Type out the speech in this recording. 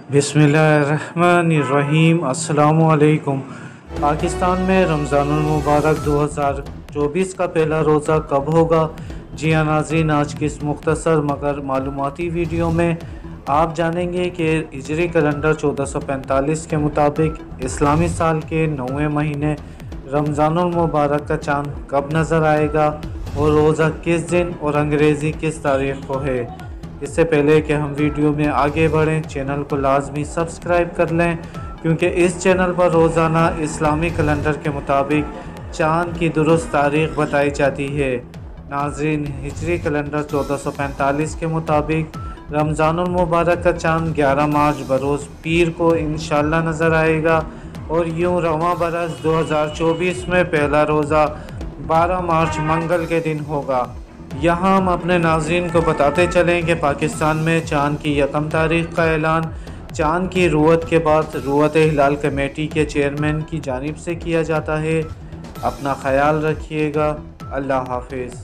बिस्मिल्लाहिर्रहमानिर्रहीम। अस्सलामुअलैकुम। पाकिस्तान में रमज़ानुल मुबारक 2024 का पहला रोज़ा कब होगा? जी हाँ नाज़रीन, आज की इस मुख्तसर मगर मालूमाती वीडियो में आप जानेंगे कि हिजरी कैलेंडर 1445 के मुताबिक इस्लामी साल के 9वें महीने रमज़ानुल मुबारक का चाँद कब नज़र आएगा और रोज़ा किस दिन और अंग्रेज़ी किस तारीख़ को है। इससे पहले कि हम वीडियो में आगे बढ़ें, चैनल को लाजमी सब्सक्राइब कर लें, क्योंकि इस चैनल पर रोज़ाना इस्लामी कैलेंडर के मुताबिक चाँद की दुरुस्त तारीख़ बताई जाती है। नाज़रीन, हिजरी कैलेंडर 1445 के मुताबिक रमज़ानुल मुबारक का चाँद 11 मार्च बरोज़ पीर को इंशाअल्लाह नज़र आएगा और यूँ रवां बरस 2024 में पहला रोज़ा 12 मार्च मंगल के दिन होगा। यहाँ हम अपने नाज़रीन को बताते चलें कि पाकिस्तान में चाँद की 1 तारीख़ का ऐलान चाँद की रुयत के बाद रुयत हिलाल कमेटी के चेयरमैन की जानिब से किया जाता है। अपना ख्याल रखिएगा। अल्लाह हाफ़िज़।